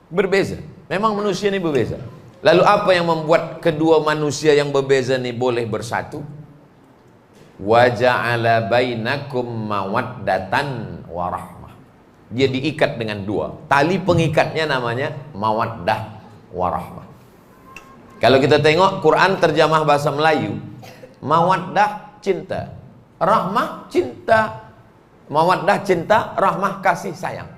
Berbeza. Memang manusia ini berbeza. Lalu apa yang membuat kedua manusia yang berbeza ini boleh bersatu? Wa ja'ala bainakum mawaddatan warahmah. Dia diikat dengan dua. Tali pengikatnya namanya mawaddah warahmah. Kalau kita tengok Quran terjemah bahasa Melayu, mawaddah cinta, rahmah cinta, mawaddah cinta, rahmah kasih sayang.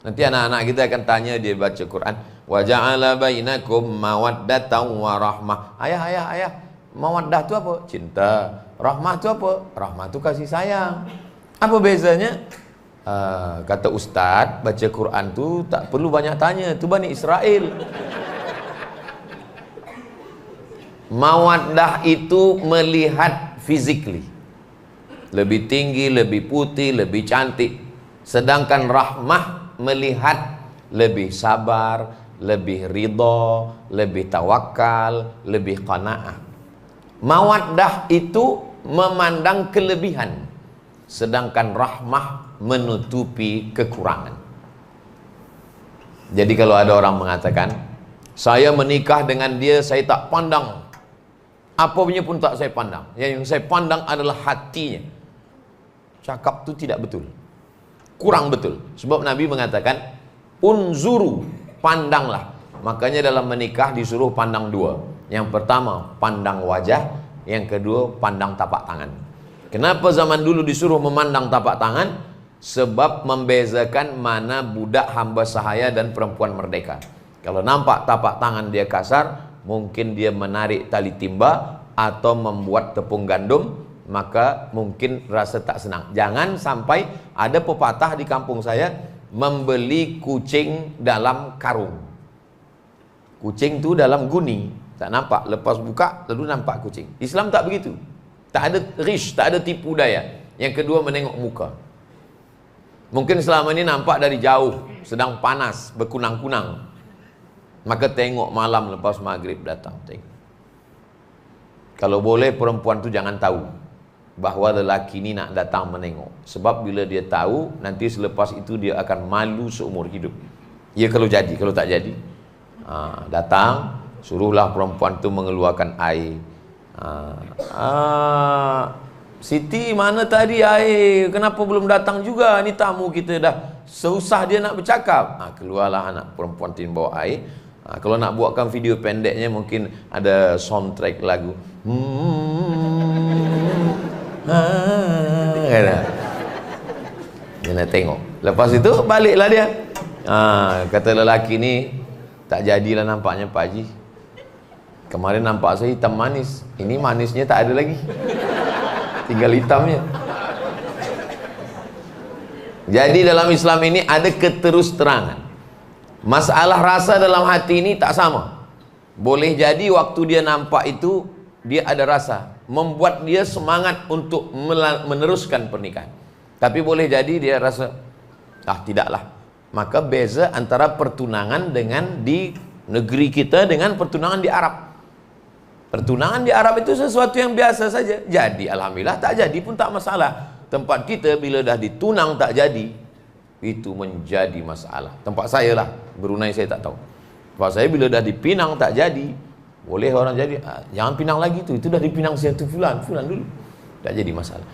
Nanti anak-anak kita akan tanya, dia baca Quran, wa ja'ala bainakum mawaddatan warahmah. Ayah, mawaddah tu apa? Cinta. Rahmah tu apa? Rahmah tu kasih sayang. Apa bezanya? Kata Ustaz, baca Quran tu tak perlu banyak tanya, tu Bani Israel. Mawaddah itu melihat physically, lebih tinggi, lebih putih, lebih cantik. Sedangkan rahmah melihat lebih sabar, lebih ridha, lebih tawakal, lebih qanaah. Mawaddah itu memandang kelebihan, sedangkan rahmah menutupi kekurangan. Jadi kalau ada orang mengatakan, saya menikah dengan dia, saya tak pandang, apa punya pun tak saya pandang, yang saya pandang adalah hatinya, cakap tu tidak betul, kurang betul. Sebab Nabi mengatakan, unzuru, pandanglah. Makanya dalam menikah disuruh pandang dua. Yang pertama pandang wajah, yang kedua pandang tapak tangan. Kenapa zaman dulu disuruh memandang tapak tangan? Sebab membezakan mana budak hamba sahaya dan perempuan merdeka. Kalau nampak tapak tangan dia kasar, mungkin dia menarik tali timba atau membuat tepung gandum, maka mungkin rasa tak senang. Jangan sampai ada pepatah di kampung saya, membeli kucing dalam karung. Kucing tu dalam guni, tak nampak, lepas buka lalu nampak kucing. Islam tak begitu. Tak ada rish, tak ada tipu daya. Yang kedua, menengok muka. Mungkin selama ini nampak dari jauh, sedang panas, berkunang-kunang. Maka tengok malam lepas maghrib datang, tengok. Kalau boleh perempuan tu jangan tahu bahawa lelaki ni nak datang menengok. Sebab bila dia tahu, nanti selepas itu dia akan malu seumur hidup. Ya kalau jadi, kalau tak jadi, datang, suruhlah perempuan tu mengeluarkan air. Siti, mana tadi air? Kenapa belum datang juga? Ni tamu kita dah susah dia nak bercakap. Keluarlah anak perempuan tu bawa air. Kalau nak buatkan video pendeknya, mungkin ada soundtrack lagu. Dia nak tengok. Lepas itu baliklah dia. Kata lelaki ni, tak jadilah nampaknya Pak Haji. Kemarin nampak saya hitam manis. Ini manisnya tak ada lagi, tinggal hitamnya. Jadi dalam Islam ini ada keterusterangan. Masalah rasa dalam hati ini tak sama. Boleh jadi waktu dia nampak itu, dia ada rasa, membuat dia semangat untuk meneruskan pernikahan. Tapi boleh jadi dia rasa, tidaklah. Maka beza antara pertunangan dengan di negeri kita dengan pertunangan di Arab. Pertunangan di Arab itu sesuatu yang biasa saja. Jadi alhamdulillah, tak jadi pun tak masalah. Tempat kita bila dah ditunang tak jadi, itu menjadi masalah. Tempat saya lah, Brunei saya tak tahu. Tempat saya bila dah dipinang tak jadi, boleh orang jadi, jangan pinang lagi tu, itu dah dipinang satu fulan dulu. Tak jadi masalah.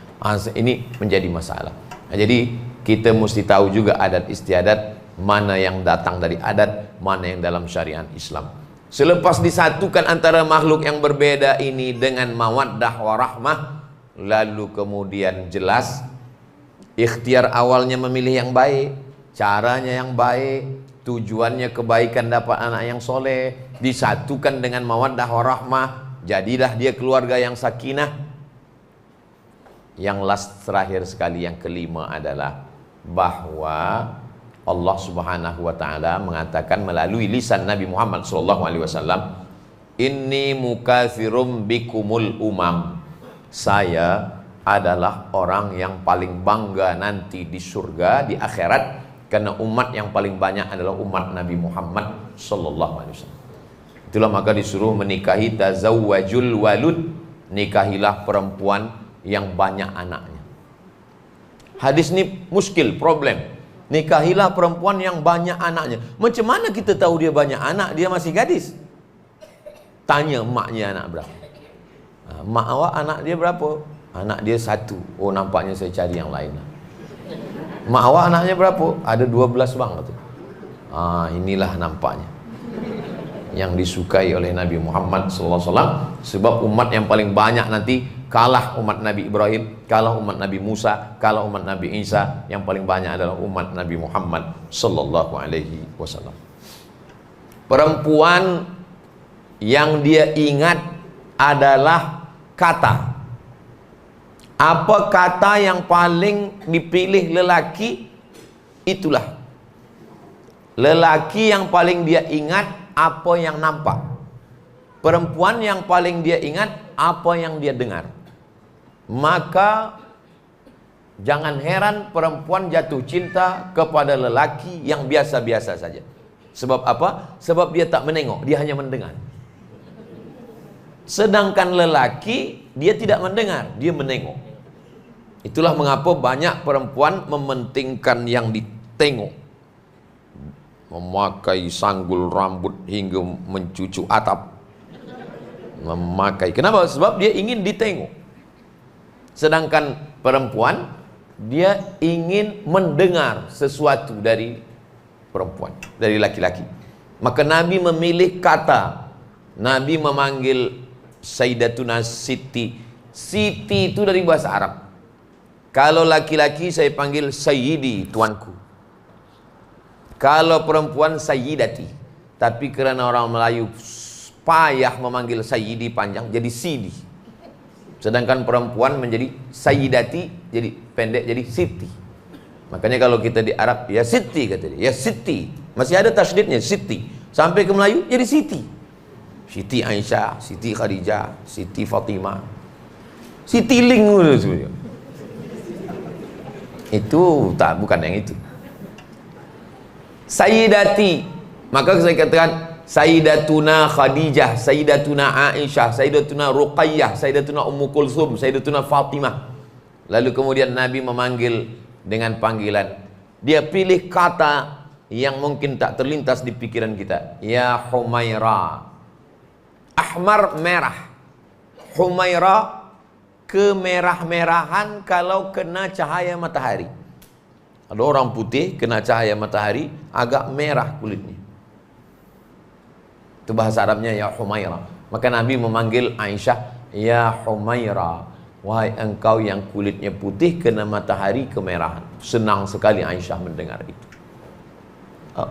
Ini menjadi masalah. Jadi kita mesti tahu juga adat istiadat, mana yang datang dari adat, mana yang dalam syariat Islam. Selepas disatukan antara makhluk yang berbeda ini dengan mawaddah warahmah, lalu kemudian jelas ikhtiar awalnya memilih yang baik, caranya yang baik, tujuannya kebaikan dapat anak yang soleh, disatukan dengan mawaddah warahmah, jadilah dia keluarga yang sakinah. Yang last terakhir sekali, yang kelima adalah bahwa Allah Subhanahu wa taala mengatakan melalui lisan Nabi Muhammad sallallahu alaihi wasallam, "Inni mukatsirum bikumul umam." Saya adalah orang yang paling bangga nanti di surga, di akhirat, karena umat yang paling banyak adalah umat Nabi Muhammad sallallahu alaihi wasallam. Itulah maka disuruh menikahi, tazawwajul walud, nikahilah perempuan yang banyak anaknya. Hadis ini muskil, problem. Nikahilah perempuan yang banyak anaknya. Macam mana kita tahu dia banyak anak, dia masih gadis? Tanya maknya anak berapa. Mak awak anak dia berapa? Anak dia 1. Oh, nampaknya saya cari yang lain. Mak awak anaknya berapa? Ada 12 bang. Inilah nampaknya yang disukai oleh Nabi Muhammad SAW. Sebab umat yang paling banyak nanti kalah umat Nabi Ibrahim, kalah umat Nabi Musa, kalah umat Nabi Isa. Yang paling banyak adalah umat Nabi Muhammad sallallahu alaihi wasallam. Perempuan yang dia ingat adalah kata. Apa kata yang paling dipilih lelaki? Itulah. Lelaki yang paling dia ingat apa yang nampak. Perempuan yang paling dia ingat apa yang dia dengar. Maka jangan heran perempuan jatuh cinta kepada lelaki yang biasa-biasa saja. Sebab apa? Sebab dia tak menengok, dia hanya mendengar. Sedangkan lelaki dia tidak mendengar, dia menengok. Itulah mengapa banyak perempuan mementingkan yang ditengok. Memakai sanggul rambut hingga mencucu atap. Memakai. Kenapa? Sebab dia ingin ditengok. Sedangkan perempuan dia ingin mendengar sesuatu dari perempuan, dari laki-laki. Maka Nabi memilih kata. Nabi memanggil Sayyidatuna Siti. Siti itu dari bahasa Arab. Kalau laki-laki saya panggil Sayyidi, tuanku. Kalau perempuan Sayyidati. Tapi kerana orang Melayu payah memanggil Sayyidi panjang, jadi Sidi. Sedangkan perempuan menjadi sayyidati, jadi pendek jadi siti. Makanya kalau kita di Arab, ya siti kata dia, ya siti. Masih ada tasydidnya, siti. Sampai ke Melayu jadi siti. Siti Aisyah, Siti Khadijah, Siti Fatimah, Siti Ling sebenarnya. Itu tak, bukan yang itu. Sayyidati, maka saya katakan Sayyidatuna Khadijah, Sayyidatuna Aisyah, Sayyidatuna Ruqayyah, Sayyidatuna Ummu Kulsum, Sayyidatuna Fatimah. Lalu kemudian Nabi memanggil dengan panggilan. Dia pilih kata yang mungkin tak terlintas di pikiran kita. Ya Humaira. Ahmar merah. Humaira kemerah-merahan kalau kena cahaya matahari. Ada orang putih kena cahaya matahari agak merah kulitnya. Itu bahasa Arabnya ya Humaira. Maka Nabi memanggil Aisyah, ya Humaira, wahai engkau yang kulitnya putih kena matahari kemerahan. Senang sekali Aisyah mendengar itu.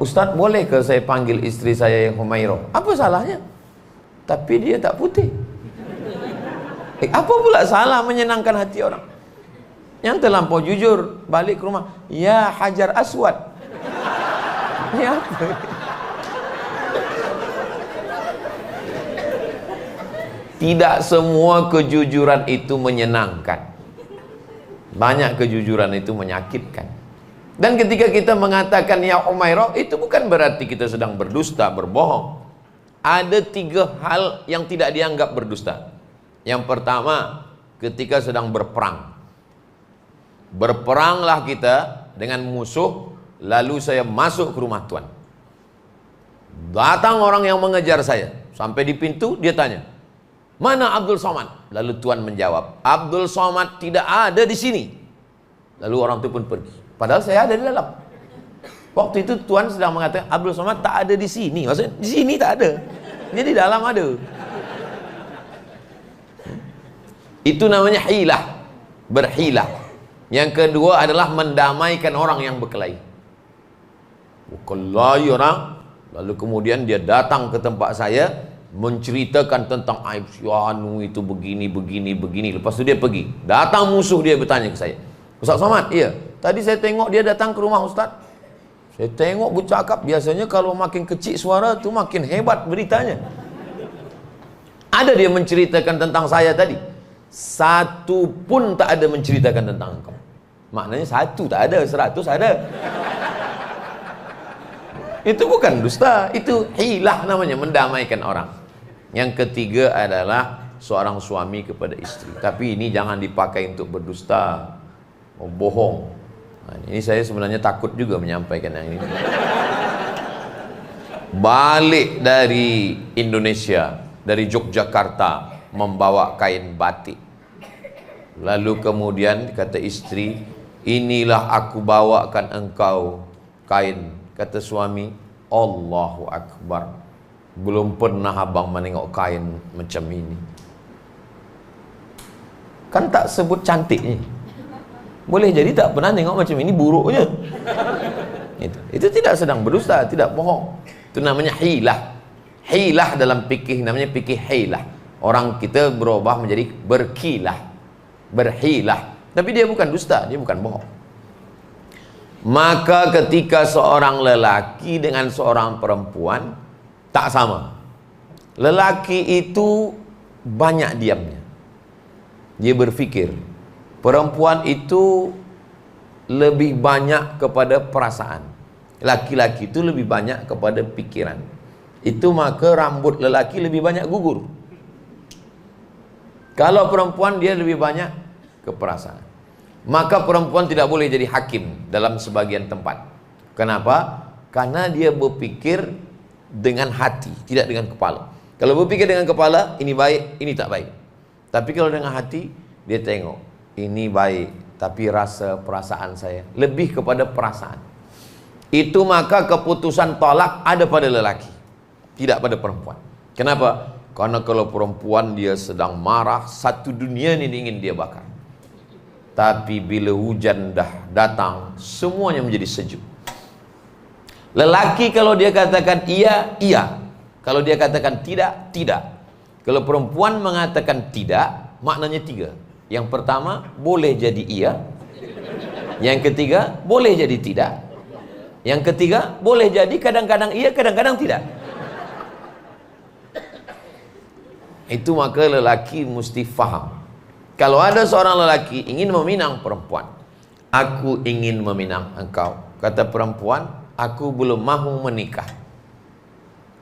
Ustaz, boleh ke saya panggil istri saya yang Humaira? Apa salahnya? Tapi dia tak putih. Apa pula salah menyenangkan hati orang? Yang terlampau jujur balik ke rumah, ya Hajar Aswad. Ya apa? Tidak semua kejujuran itu menyenangkan. Banyak kejujuran itu menyakitkan. Dan ketika kita mengatakan ya Umairah, itu bukan berarti kita sedang berdusta, berbohong. Ada 3 hal yang tidak dianggap berdusta. Yang pertama, ketika sedang berperang. Berperanglah kita dengan musuh, lalu saya masuk ke rumah Tuan. Datang orang yang mengejar saya. Sampai di pintu, dia tanya, mana Abdul Somad? Lalu Tuan menjawab, Abdul Somad tidak ada di sini. Lalu orang itu pun pergi. Padahal saya ada di dalam. Waktu itu Tuan sedang mengatakan Abdul Somad tak ada di sini. Maksudnya di sini tak ada. Dia di dalam ada. Itu namanya hilah. Berhilah. Yang kedua adalah mendamaikan orang yang berkelahi. Berkelahi orang, lalu kemudian dia datang ke tempat saya, menceritakan tentang aib Syanu itu begini, begini, begini. Lepas itu dia pergi. Datang musuh dia bertanya ke saya, Ustaz Somad, iya, tadi saya tengok dia datang ke rumah Ustaz. Saya tengok bercakap, biasanya kalau makin kecil suara tu makin hebat beritanya. Ada dia menceritakan tentang saya tadi. Satu pun tak ada menceritakan tentang engkau. Maknanya satu tak ada, 100 ada. Itu bukan dusta, itu hilah namanya, mendamaikan orang. Yang ketiga adalah seorang suami kepada istri. Tapi ini jangan dipakai untuk berdusta, bohong. Nah, ini saya sebenarnya takut juga menyampaikan yang ini. Balik dari Indonesia, dari Yogyakarta, membawa kain batik. Lalu kemudian kata istri, inilah aku bawakan engkau kain. Kata suami, Allahu Akbar, belum pernah abang menengok kain macam ini. Kan tak sebut cantiknya. Boleh jadi tak pernah tengok macam ini, buruknya. Itu tidak sedang berdusta, tidak bohong. Itu namanya hilah. Hilah dalam fikih namanya fikih hilah. Orang kita berubah menjadi berkilah, berhilah. Tapi dia bukan dusta, dia bukan bohong. Maka ketika seorang lelaki dengan seorang perempuan tak sama. Lelaki itu banyak diamnya. Dia berfikir. Perempuan itu lebih banyak kepada perasaan. Laki-laki itu lebih banyak kepada pikiran. Itu maka rambut lelaki lebih banyak gugur. Kalau perempuan dia lebih banyak ke perasaan. Maka perempuan tidak boleh jadi hakim dalam sebagian tempat. Kenapa? Karena dia berpikir dengan hati, tidak dengan kepala. Kalau berpikir dengan kepala, ini baik, ini tak baik. Tapi kalau dengan hati, dia tengok, ini baik, tapi rasa perasaan saya lebih kepada perasaan. Itu maka keputusan tolak ada pada lelaki, tidak pada perempuan. Kenapa? Karena kalau perempuan dia sedang marah, satu dunia ini ingin dia bakar. Tapi bila hujan dah datang, semuanya menjadi sejuk. Lelaki kalau dia katakan iya, iya. Kalau dia katakan tidak, tidak. Kalau perempuan mengatakan tidak, maknanya 3. Yang pertama, boleh jadi iya. Yang ketiga, boleh jadi tidak. Yang ketiga, boleh jadi kadang-kadang iya, kadang-kadang tidak. Itu maka lelaki mesti faham. Kalau ada seorang lelaki ingin meminang perempuan, aku ingin meminang engkau. Kata perempuan, aku belum mahu menikah.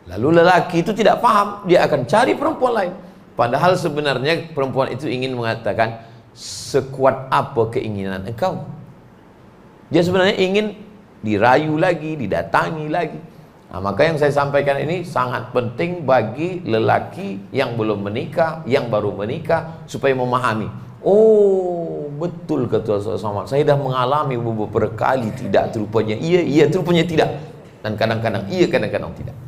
Lalu lelaki itu tidak paham, dia akan cari perempuan lain. Padahal sebenarnya perempuan itu ingin mengatakan, sekuat apa keinginan engkau? Dia sebenarnya ingin dirayu lagi, didatangi lagi. Nah, maka yang saya sampaikan ini sangat penting bagi lelaki yang belum menikah, yang baru menikah, supaya memahami. Oh, betul kata Somad, saya dah mengalami beberapa kali tidak, rupanya iya, rupanya tidak. Dan kadang-kadang iya, kadang-kadang tidak.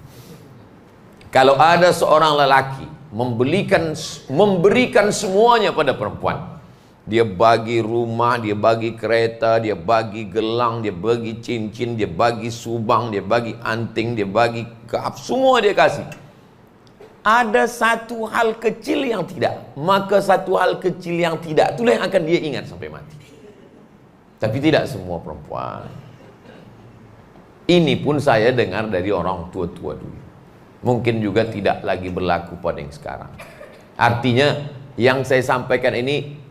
Kalau ada seorang lelaki memberikan semuanya pada perempuan, dia bagi rumah, dia bagi kereta, dia bagi gelang, dia bagi cincin, dia bagi subang, dia bagi anting, dia bagi kaaf, semua dia kasih. Ada satu hal kecil yang tidak, maka satu hal kecil yang tidak itulah yang akan dia ingat sampai mati. Tapi tidak semua perempuan. Ini pun saya dengar dari orang tua-tua dulu. Mungkin juga tidak lagi berlaku pada yang sekarang. Artinya yang saya sampaikan ini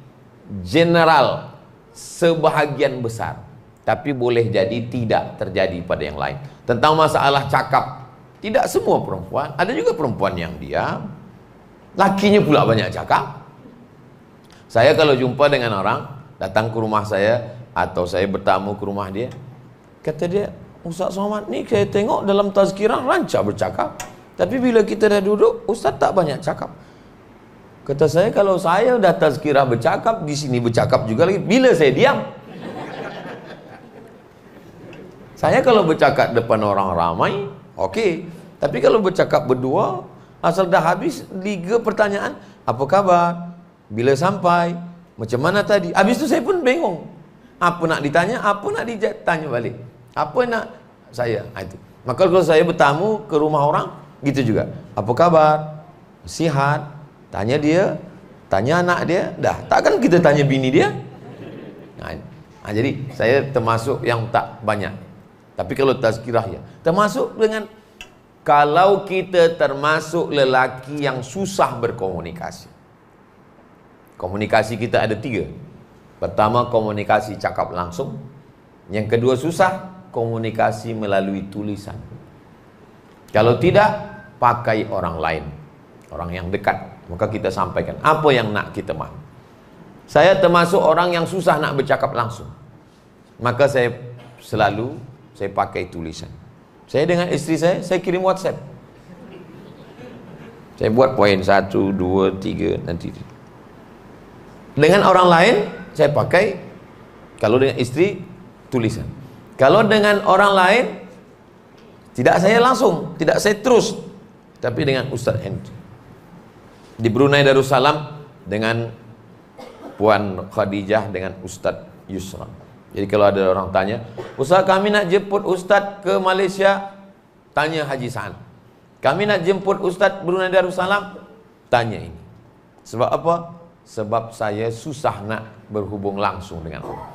general, sebahagian besar, tapi boleh jadi tidak terjadi pada yang lain. Tentang masalah cakap, tidak semua perempuan, ada juga perempuan yang diam, lakinya pula banyak cakap. Saya kalau jumpa dengan orang datang ke rumah saya atau saya bertamu ke rumah dia, kata dia, Ustaz Somad ni saya tengok dalam tazkirah rancak bercakap, tapi bila kita dah duduk Ustaz tak banyak cakap. Kata saya, kalau saya dah tazkirah bercakap, di sini bercakap juga lagi. Bila saya diam? Saya kalau bercakap depan orang ramai, okey. Tapi kalau bercakap berdua, asal dah habis 3 pertanyaan, apa kabar? Bila sampai? Macam mana tadi? Habis tu saya pun bingung. Apa nak ditanya, apa nak ditanya balik? Apa nak saya? Itu. Maka kalau saya bertamu ke rumah orang, gitu juga. Apa kabar? Sihat? Tanya dia, tanya anak dia, dah. Takkan kita tanya bini dia? Jadi saya termasuk yang tak banyak. Tapi kalau tazkirah ya, termasuk dengan, kalau kita termasuk lelaki yang susah berkomunikasi. Komunikasi kita ada 3. Pertama, komunikasi cakap langsung. Yang kedua susah, komunikasi melalui tulisan. Kalau tidak, pakai orang lain, orang yang dekat. Maka kita sampaikan apa yang nak kita mahu. Saya termasuk orang yang susah nak bercakap langsung. Maka saya pakai tulisan. Saya dengan isteri saya kirim WhatsApp. Saya buat poin 1, 2, 3 nanti. Dengan orang lain saya pakai, kalau dengan isteri tulisan. Kalau dengan orang lain tidak saya langsung, tidak saya terus, tapi dengan Ustaz Henry. Di Brunei Darussalam dengan Puan Khadijah dengan Ustaz Yusran. Jadi kalau ada orang tanya, Ustaz kami nak jemput Ustaz ke Malaysia, tanya Haji Sa'an. Kami nak jemput Ustaz Brunei Darussalam, tanya ini. Sebab apa? Sebab saya susah nak berhubung langsung dengan Allah.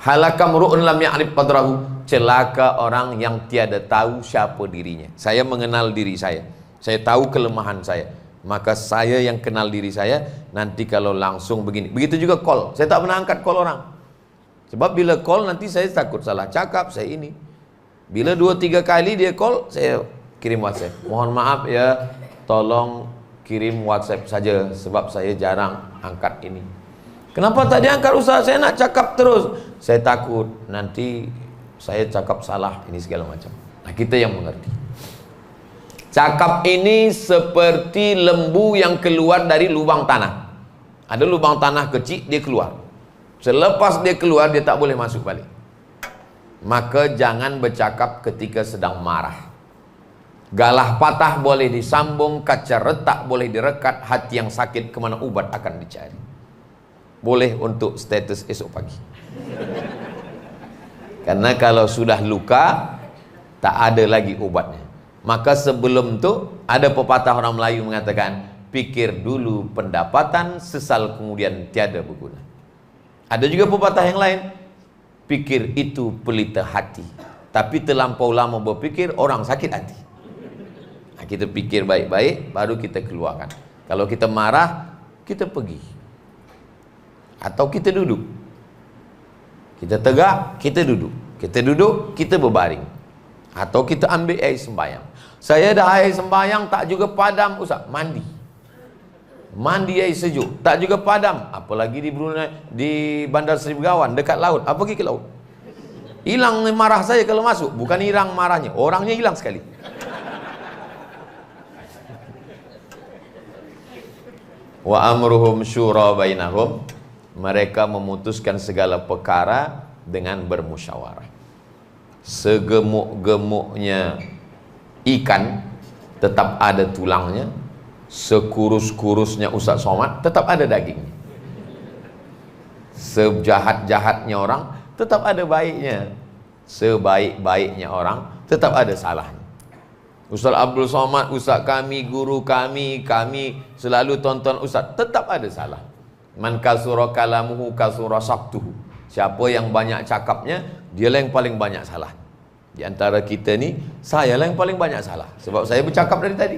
Halakam ru'un lam ya'rif qadrahu, celaka orang yang tiada tahu siapa dirinya. Saya mengenal diri saya tahu kelemahan saya. Maka saya yang kenal diri saya, nanti kalau langsung begini. Begitu juga call, saya tak pernah angkat call orang. Sebab bila call nanti saya takut salah cakap, saya ini. Bila 2-3 kali dia call, saya kirim WhatsApp. Mohon maaf ya, tolong kirim WhatsApp saja, sebab saya jarang angkat ini. Kenapa tak diangkat Ustaz? Saya nak cakap terus. Saya takut nanti saya cakap salah, ini segala macam. Nah, kita yang mengerti. Cakap ini seperti lembu yang keluar dari lubang tanah. Ada lubang tanah kecil, dia keluar. Selepas dia keluar, dia tak boleh masuk balik. Maka jangan bercakap ketika sedang marah. Galah patah boleh disambung, kaca retak boleh direkat, hati yang sakit kemana ubat akan dicari. Boleh untuk status esok pagi. Karena kalau sudah luka, tak ada lagi ubatnya. Maka sebelum tu ada pepatah orang Melayu mengatakan, pikir dulu pendapatan, sesal kemudian tiada berguna. Ada juga pepatah yang lain, pikir itu pelita hati, tapi terlampau lama berpikir orang sakit hati. Nah, kita pikir baik-baik baru kita keluarkan. Kalau kita marah, kita pergi atau kita duduk. Kita tegak, kita duduk. Kita duduk, kita berbaring. Atau kita ambil air sembahyang. Saya dah air sembahyang tak juga padam, Ustaz, mandi. Mandi air sejuk, tak juga padam. Apalagi di Brunei, di Bandar Seri Begawan, dekat laut. Apa pergi ke laut? Hilang marah saya kalau masuk. Bukan hilang marahnya, orangnya hilang sekali. Wa amruhum syura bainahum. Mereka memutuskan segala perkara dengan bermusyawarah. Segemuk-gemuknya ikan tetap ada tulangnya, sekurus-kurusnya Ustaz Somad tetap ada dagingnya, sejahat-jahatnya orang tetap ada baiknya, sebaik-baiknya orang tetap ada salahnya. Ustaz Abdul Somad, Ustaz kami, guru kami selalu tonton Ustaz, tetap ada salah. Man kasura kalamuhu kasura sabtuhu. Siapa yang banyak cakapnya, dia lah yang paling banyak salah. Di antara kita ni, saya lah yang paling banyak salah. Sebab saya bercakap dari tadi.